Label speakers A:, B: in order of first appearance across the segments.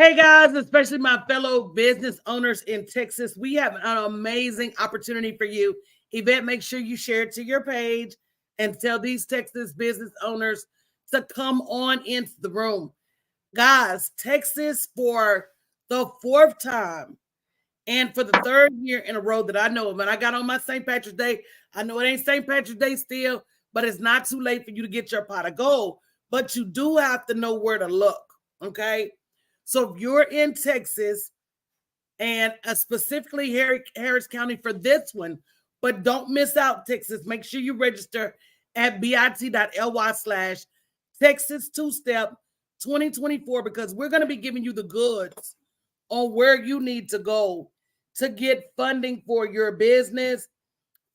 A: Hey guys, especially my fellow business owners in Texas, we have an amazing opportunity for you. Yvette, make sure you share it to your page and tell these Texas business owners to come on into the room. Guys, Texas for the fourth time and for the third year in a row that I know of, and I got on my St. Patrick's Day. I know it ain't St. Patrick's Day still, but it's not too late for you to get your pot of gold. But you do have to know where to look, okay? So if you're in Texas and specifically Harris County for this one, but don't miss out, Texas, make sure you register at bit.ly/Texas two-step 2024 because we're going to be giving you the goods on where you need to go to get funding for your business,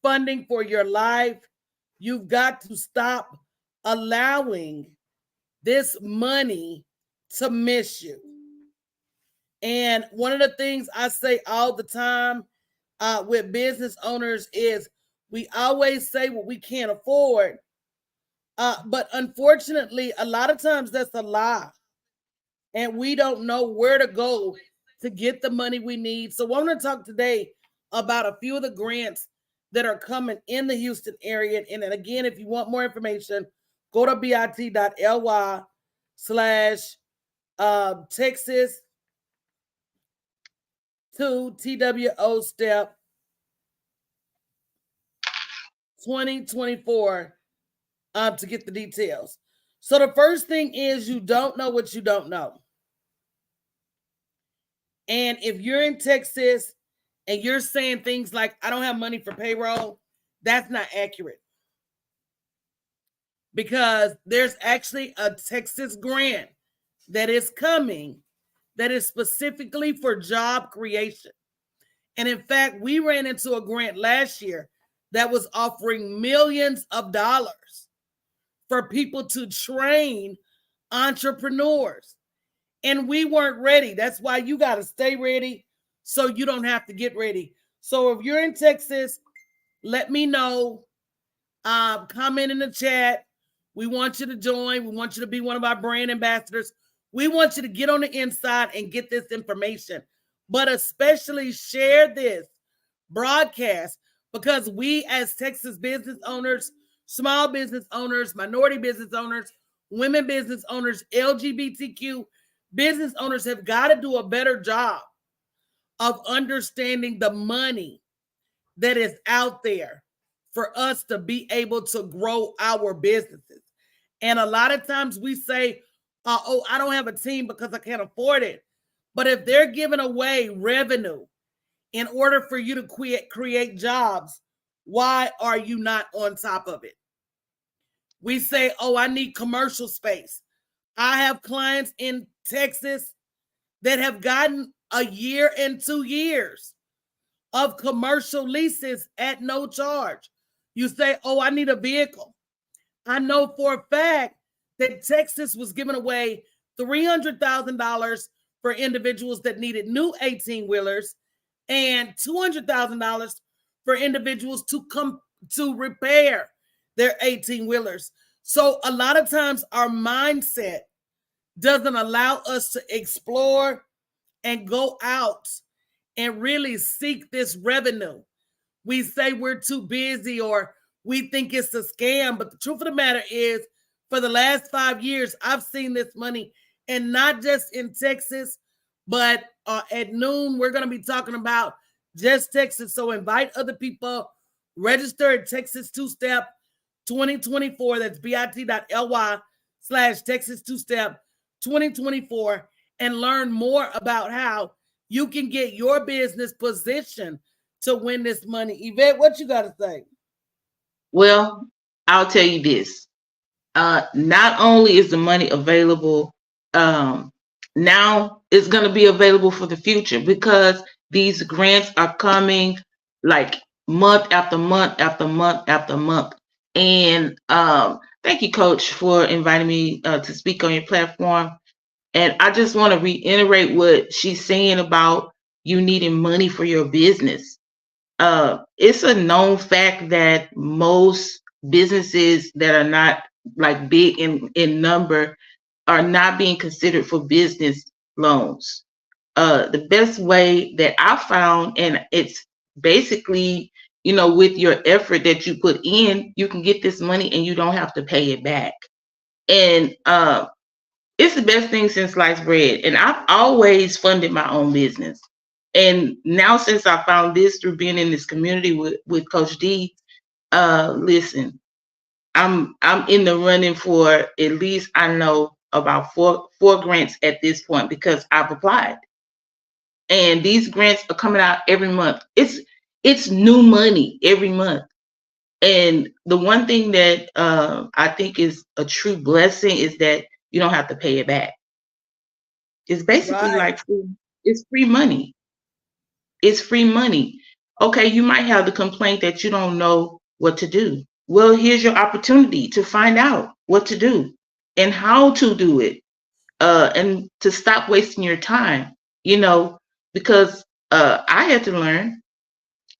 A: funding for your life. You've got to stop allowing this money to miss you. And one of the things I say all the time with business owners is we always say what we can't afford. But unfortunately, a lot of times that's a lie. And we don't know where to go to get the money we need. So I want to talk today about a few of the grants that are coming in the Houston area. And again, if you want more information, go to bit.ly/Texas to TWO step 2024 to get the details. So the first thing is you don't know what you don't know. And if you're in Texas and you're saying things like, I don't have money for payroll, that's not accurate. Because there's actually a Texas grant that is coming that is specifically for job creation. And in fact, we ran into a grant last year that was offering millions of dollars for people to train entrepreneurs. And we weren't ready. That's why you got to stay ready so you don't have to get ready. So if you're in Texas, let me know. Comment in the chat. We want you to join. We want you to be one of our brand ambassadors. We want you to get on the inside and get this information, but especially share this broadcast because we as Texas business owners, small business owners, minority business owners, women business owners, LGBTQ business owners have got to do a better job of understanding the money that is out there for us to be able to grow our businesses. And a lot of times we say, oh, I don't have a team because I can't afford it. But if they're giving away revenue in order for you to create jobs, why are you not on top of it? We say, oh, I need commercial space. I have clients in Texas that have gotten a year and 2 years of commercial leases at no charge. You say, oh, I need a vehicle. I know for a fact that Texas was giving away $300,000 for individuals that needed new 18-wheelers and $200,000 for individuals to come to repair their 18-wheelers. So a lot of times our mindset doesn't allow us to explore and go out and really seek this revenue. We say we're too busy or we think it's a scam, but the truth of the matter is for the last 5 years, I've seen this money, and not just in Texas, but at noon, we're going to be talking about just Texas. So invite other people, register at Texas two-step 2024. That's bit.ly/Texas two-step 2024 and learn more about how you can get your business positioned to win this money. Yvette, what you got to say?
B: Well, I'll tell you this. Not only is the money available, now it's going to be available for the future because these grants are coming like month after month after month after month. And thank you, Coach, for inviting me to speak on your platform. And I just want to reiterate what she's saying about you needing money for your business. It's a known fact that most businesses that are not like big in number are not being considered for business loans. The best way that I found, and it's basically, with your effort that you put in, you can get this money and you don't have to pay it back. And it's the best thing since sliced bread. And I've always funded my own business. And now since I found this through being in this community with Coach D, listen, I'm in the running for at least, I know, about four grants at this point because I've applied. And these grants are coming out every month. It's new money every month. And the one thing that I think is a true blessing is that you don't have to pay it back. It's basically
A: Right.
B: like it's free money. It's free money. Okay, you might have the complaint that you don't know what to do. Well, here's your opportunity to find out what to do and how to do it, and to stop wasting your time, because I had to learn,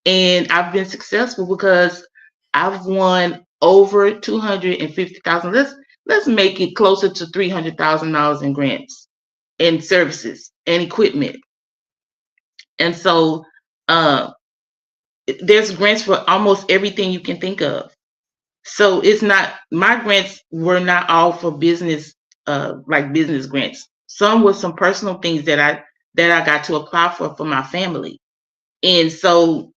B: and I've been successful because I've won over 250,000. Let's make it closer to $300,000 in grants and services and equipment. And so there's grants for almost everything you can think of. So it's not, my grants were not all for business, like business grants. Some were some personal things that I got to apply for my family. And so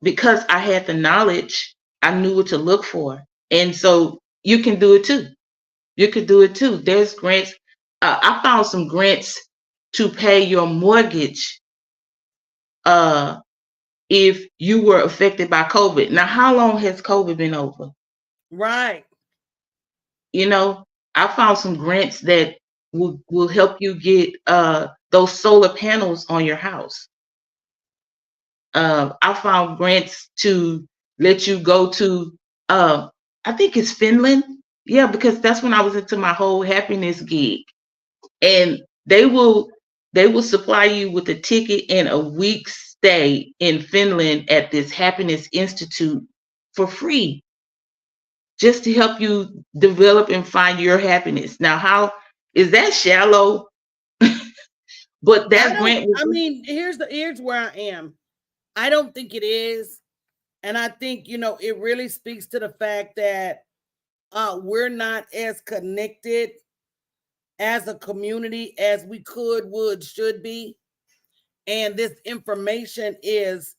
B: because I had the knowledge, I knew what to look for. And so you can do it too. You could do it too. There's grants. I found some grants to pay your mortgage if you were affected by COVID. Now, how long has COVID been over?
A: Right.
B: I found some grants that will help you get those solar panels on your house. I found grants to let you go to, I think it's Finland. Yeah, because that's when I was into my whole happiness gig. And they will supply you with a ticket and a week's stay in Finland at this happiness institute for free, just to help you develop and find your happiness. Now, how is that shallow? But that grant was,
A: I mean, here's where I am. I don't think it is. And I think, it really speaks to the fact that we're not as connected as a community as we should be. And this information is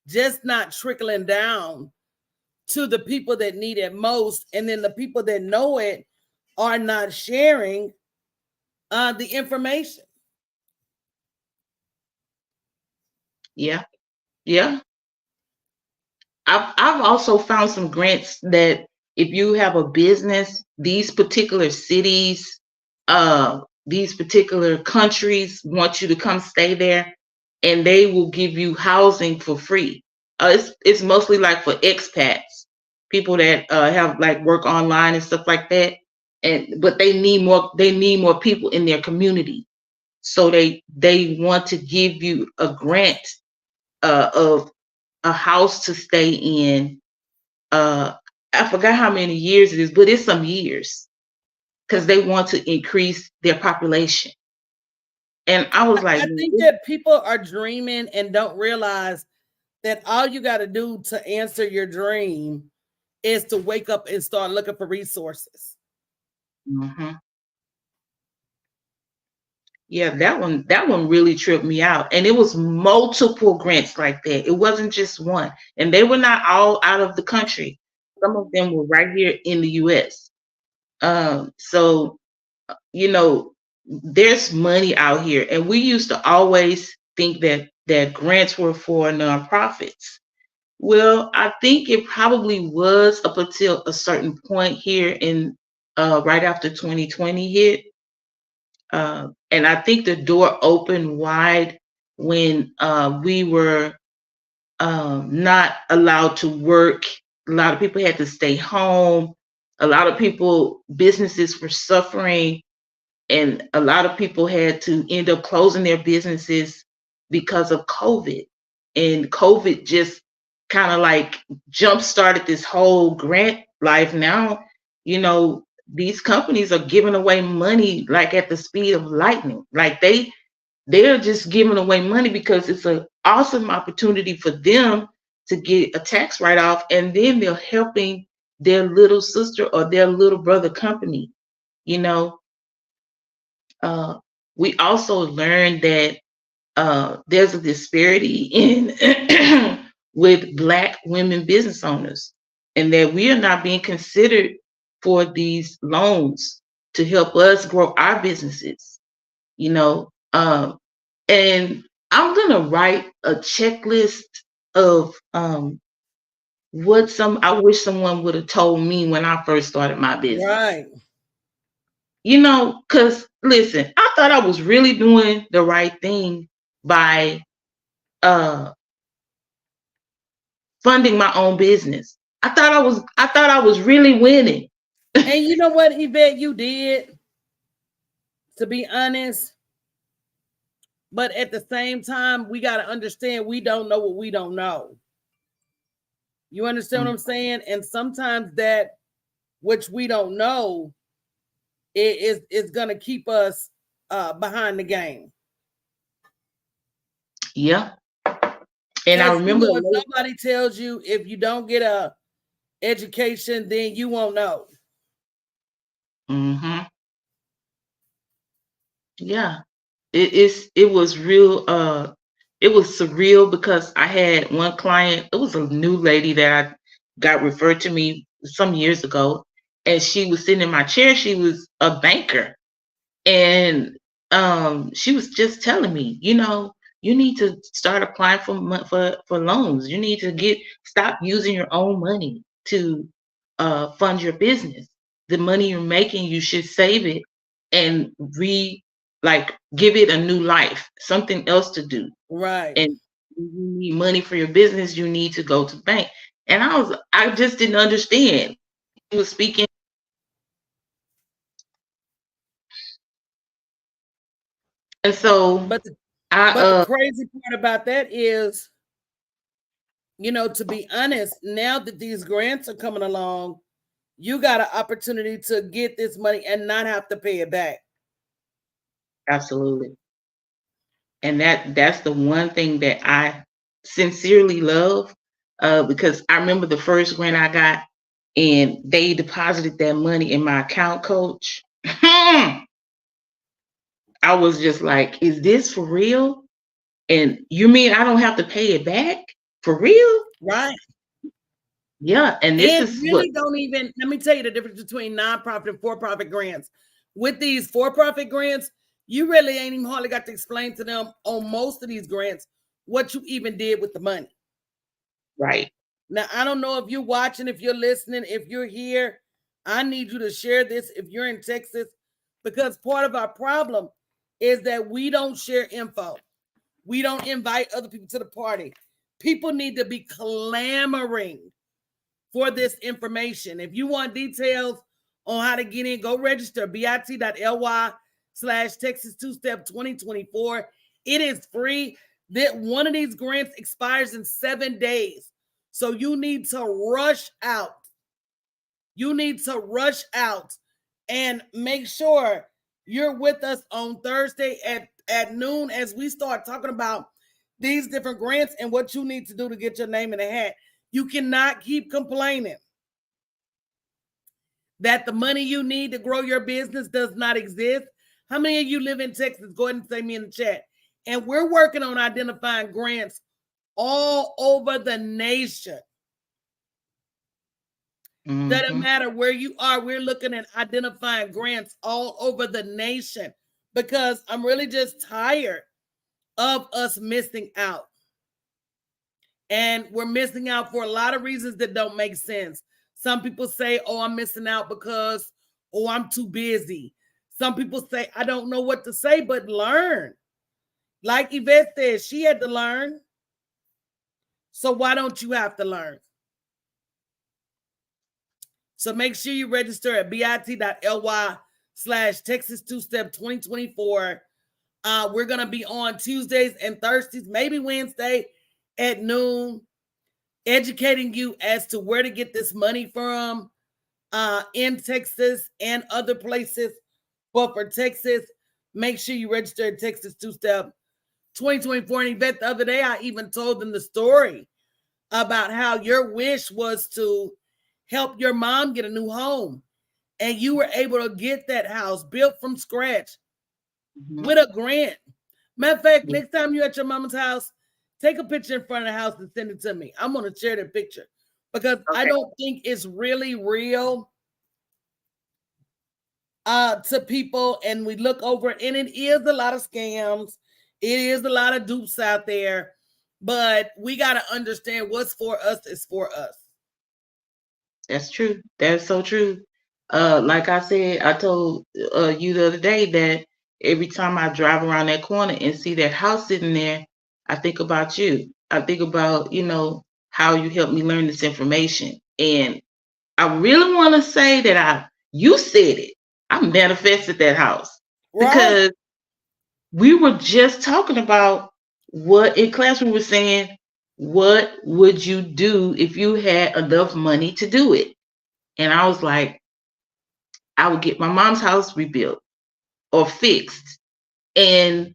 A: just not trickling down to the people that need it most. And then the people that know it are not sharing the information.
B: yeah. I've also found some grants that if you have a business, these particular cities, these particular countries want you to come stay there, and they will give you housing for free. It's mostly like for expats, people that have like work online and stuff like that, but they need more people in their community, so they want to give you a grant of a house to stay in. I forgot how many years it is, but it's some years, because they want to increase their population. And I was like,
A: I think that people are dreaming and don't realize that all you got to do to answer your dream is to wake up and start looking for resources.
B: mm-hmm. Yeah, that one really tripped me out. And it was multiple grants like that. It wasn't just one. And they were not all out of the country. Some of them were right here in the US. So, there's money out here. And we used to always think that grants were for nonprofits. Well, I think it probably was up until a certain point here in right after 2020 hit. And I think the door opened wide when we were not allowed to work. A lot of people had to stay home. A lot of businesses were suffering, and a lot of people had to end up closing their businesses because of COVID. And COVID just kind of like jump started this whole grant life. Now, these companies are giving away money like at the speed of lightning. Like they're just giving away money because it's an awesome opportunity for them to get a tax write-off, and then they're helping their little sister or their little brother company. You know, we also learned that there's a disparity in with Black women business owners, and that we are not being considered for these loans to help us grow our businesses. You know, and I'm gonna write a checklist of what I wish someone would have told me when I first started my business.
A: Right.
B: You know, because listen, I thought I was really doing the right thing by funding my own business. I thought I was really winning.
A: And you know what, Yvette, you did, to be honest. But at the same time, we got to understand we don't know what we don't know. You understand what I'm saying? And sometimes that which we don't know is going to keep us behind the game.
B: Yeah. And I remember,
A: if nobody tells you, if you don't get a education, then you won't know.
B: Mm-hmm. Yeah. It was real, it was surreal because I had one client, it was a new lady that I got referred to me some years ago, and she was sitting in my chair. She was a banker, and she was just telling me, you know, you need to start applying for loans. You need to stop using your own money to fund your business. The money you're making, you should save it and give it a new life, something else to do.
A: Right.
B: And you need money for your business, you need to go to bank. And I just didn't understand. He was speaking. And so,
A: but the crazy part about that is, you know, to be honest, now that these grants are coming along, you got an opportunity to get this money and not have to pay it back.
B: Absolutely. And that's the one thing that I sincerely love, because I remember the first grant I got, and they deposited that money in my account, Coach. I was just like, is this for real? And you mean I don't have to pay it back? For real?
A: Right.
B: Yeah. And this is
A: really don't even, let me tell you the difference between nonprofit and for-profit grants. With these for-profit grants, you really ain't even hardly got to explain to them on most of these grants what you even did with the money.
B: Right.
A: Now, I don't know if you're watching, if you're listening, if you're here, I need you to share this if you're in Texas, because part of our problem is that we don't share info. We don't invite other people to the party. People need to be clamoring for this information. If you want details on how to get in, go register bit.ly/Texas 2-Step 2024. It is free. That one of these grants expires in 7 days. So you need to rush out. You need to rush out and make sure you're with us on Thursday at noon as we start talking about these different grants and what you need to do to get your name in the hat. You cannot keep complaining that the money you need to grow your business does not exist. How many of you live in Texas? Go ahead and say me in the chat. And we're working on identifying grants all over the nation. Mm-hmm. Doesn't matter where you are. We're looking at identifying grants all over the nation because I'm really just tired of us missing out. And we're missing out for a lot of reasons that don't make sense. Some people say, oh, I'm missing out because, oh, I'm too busy. Some people say, I don't know what to say, but learn. Like Yvette said, she had to learn. So why don't you have to learn? So make sure you register at bit.ly/Texas 2-Step 2024. We're going to be on Tuesdays and Thursdays, maybe Wednesday at noon, educating you as to where to get this money from, in Texas and other places. But for Texas, make sure you register at Texas Two Step 2024. And Yvette, the other day, I even told them the story about how your wish was to help your mom get a new home. And you were able to get that house built from scratch with a grant. Matter of fact, next time you're at your mama's house, take a picture in front of the house and send it to me. I'm going to share that picture because I don't think it's really real to people. And we look over, and it is a lot of scams. It is a lot of dupes out there. But we got to understand what's for us is for us.
B: That's true. That's so true. Like I said, I told you the other day that every time I drive around that corner and see that house sitting there, I think about you. I think about, how you helped me learn this information. And I really want to say that you said it. I manifested that house.
A: Right.
B: Because we were just talking about what in class we were saying, what would you do if you had enough money to do it? And I was like, I would get my mom's house rebuilt or fixed. And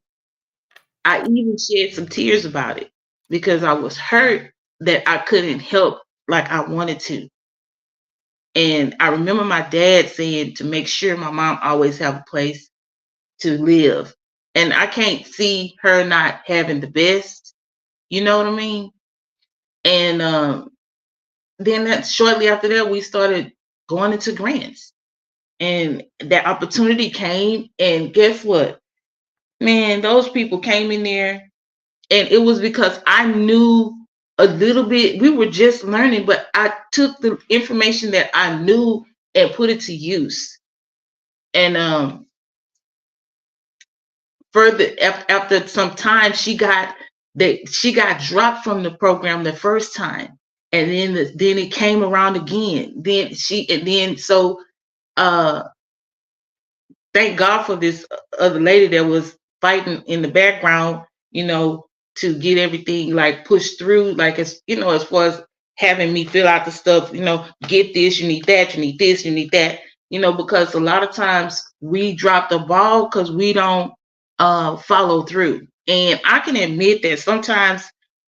B: I even shed some tears about it because I was hurt that I couldn't help like I wanted to. And I remember my dad saying to make sure my mom always have a place to live. And I can't see her not having the best. You know what I mean? And then that shortly after that, we started going into grants. And that opportunity came, and guess what? Man, those people came in there, and it was because I knew a little bit. We were just learning, but I took the information that I knew and put it to use. And further after some time, she got dropped from the program the first time, and then it came around again. So thank God for this other lady that was fighting in the background, to get everything like pushed through, like as far as having me fill out the stuff, get this, you need that, you need this, you need that, because a lot of times we drop the ball because we don't follow through. And I can admit that sometimes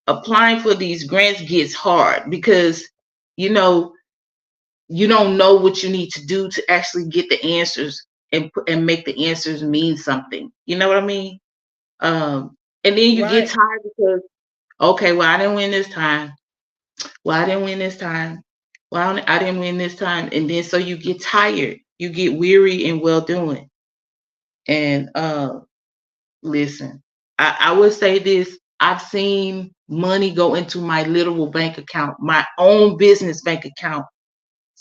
B: applying for these grants gets hard because, you don't know what you need to do to actually get the answers and make the answers mean something. You know what I mean? And then you get tired because, okay, well, I didn't win this time. Well, I didn't win this time. Well, I didn't win this time. And then so you get tired. You get weary and well doing. And listen, I would say this. I've seen money go into my literal bank account, my own business bank account,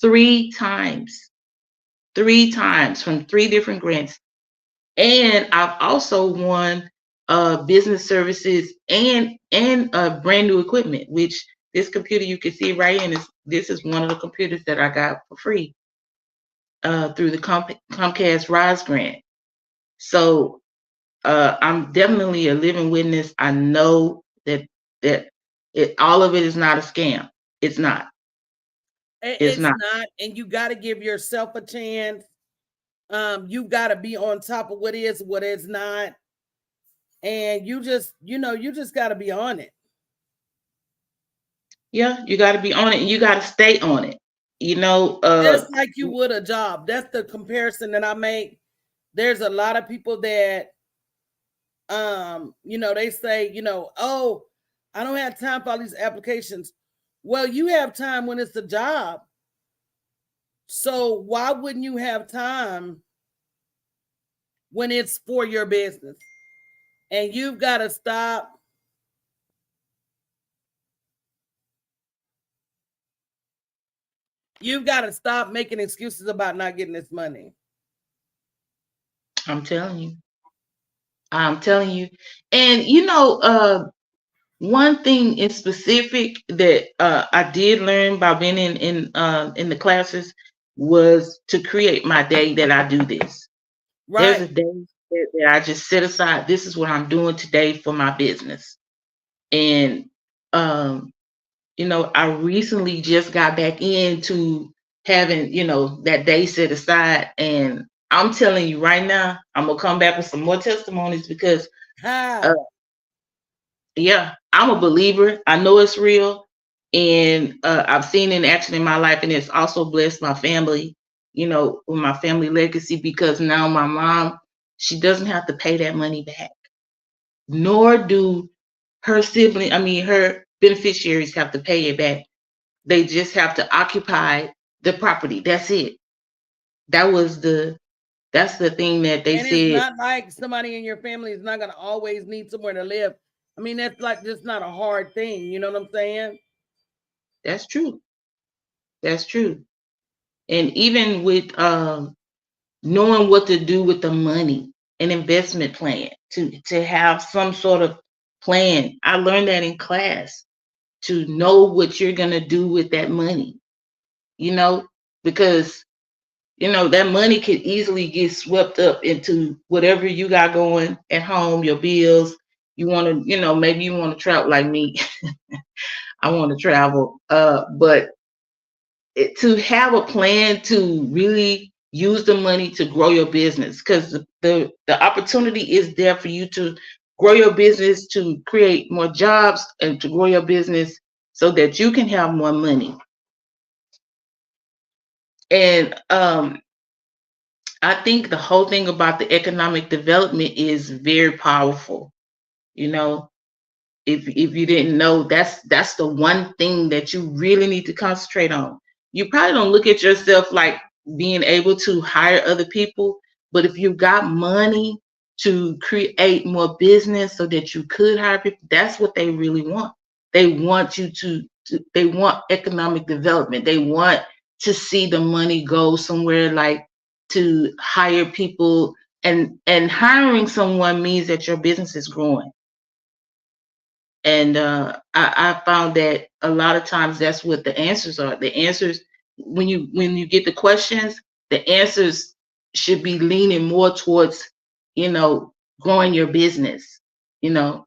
B: 3 times from 3 different grants. And I've also won business services and brand new equipment, which this computer you can see right in this is one of the computers that I got for free through the Comcast Rise grant. So I'm definitely a living witness. I know that all of it is not a scam. It's not.
A: It's not. And you got to give yourself a chance. You got to be on top of what is not. And you just got to be on it.
B: Yeah, you got to be on it, and you got to stay on it.
A: Just like you would a job. That's the comparison that I make. There's a lot of people that, they say, oh, I don't have time for all these applications. Well, you have time when it's a job. So why wouldn't you have time when it's for your business? And you've got to stop. You've got to stop making excuses about not getting this money.
B: I'm telling you. And one thing in specific that I did learn by being in the classes was to create my day that I do this. Right. There's a day that I just set aside. This is what I'm doing today for my business. And I recently just got back into having, that day set aside. And I'm telling you right now, I'm gonna come back with some more testimonies because
A: Ha.
B: yeah, I'm a believer. I know it's real, and I've seen it in action in my life, and it's also blessed my family, with my family legacy, because now my mom, she doesn't have to pay that money back, nor do her beneficiaries have to pay it back. They just have to occupy the property. That's it. That's the thing that they
A: And it's
B: said.
A: not like somebody in your family is not going to always need somewhere to live. I mean, that's like just not a hard thing. You know what I'm saying?
B: That's true. That's true. And even with knowing what to do with the money, an investment plan, to have some sort of plan. I learned that in class, to know what you're going to do with that money, because that money could easily get swept up into whatever you got going at home, your bills. You want to, maybe you want to travel like me. I want to travel, but to have a plan to really use the money to grow your business, because the opportunity is there for you to grow your business, to create more jobs, and to grow your business so that you can have more money. And I think the whole thing about the economic development is very powerful. If you didn't know, that's the one thing that you really need to concentrate on. You probably don't look at yourself like being able to hire other people, but if you got money to create more business so that you could hire people, that's what they really want. They want you they want economic development. They want to see the money go somewhere, like to hire people, and hiring someone means that your business is growing. And I found that a lot of times that's what the answers are. The answers, when you get the questions, the answers should be leaning more towards, growing your business, not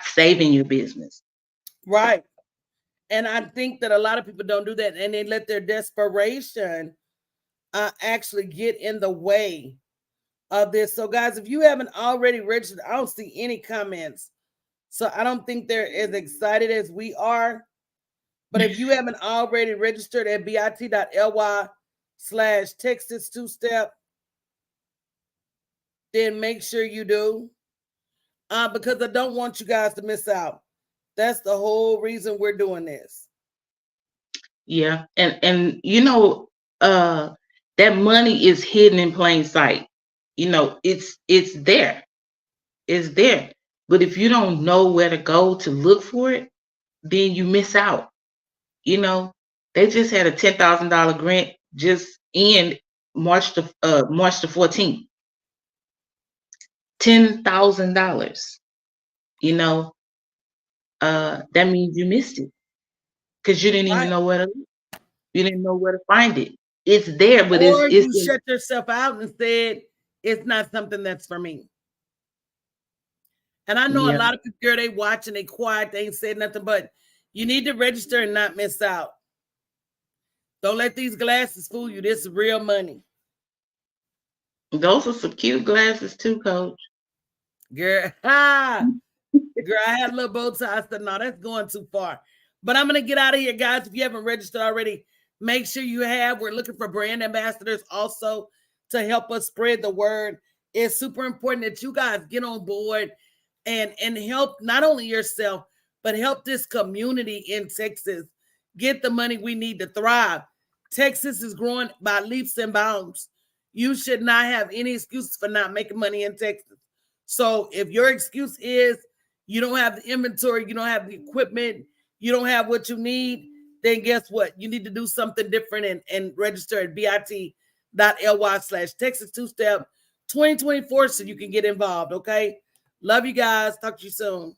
B: saving your business.
A: Right. And I think that a lot of people don't do that, and they let their desperation actually get in the way of this. So, guys, if you haven't already registered, I don't see any comments. So I don't think they're as excited as we are. But if you haven't already registered at bit.ly/Texas two-step, then make sure you do. Because I don't want you guys to miss out. That's the whole reason we're doing this.
B: Yeah. And that money is hidden in plain sight. It's there. It's there. But if you don't know where to go to look for it, then you miss out. They just had a $10,000 grant just end March the 14th. $10,000. That means you missed it because you didn't even know where to look. You didn't know where to find it. It's there, but
A: or
B: it's
A: you shut yourself out and said it's not something that's for me. And I know a lot of people, girl, they watching, they quiet, they ain't said nothing, but you need to register and not miss out. Don't let these glasses fool you. This is real money.
B: Those are some cute glasses too, Coach.
A: Girl, girl, I had a little bow tie. I said, no, that's going too far. But I'm going to get out of here, guys. If you haven't registered already, make sure you have. We're looking for brand ambassadors also to help us spread the word. It's super important that you guys get on board and help not only yourself, but help this community in Texas get the money we need to thrive. Texas is growing by leaps and bounds. You should not have any excuses for not making money in Texas. So if your excuse is you don't have the inventory, you don't have the equipment, you don't have what you need, then guess what? You need to do something different and register at bit.ly/Texas two-step 2024 so you can get involved, okay? Love you guys. Talk to you soon.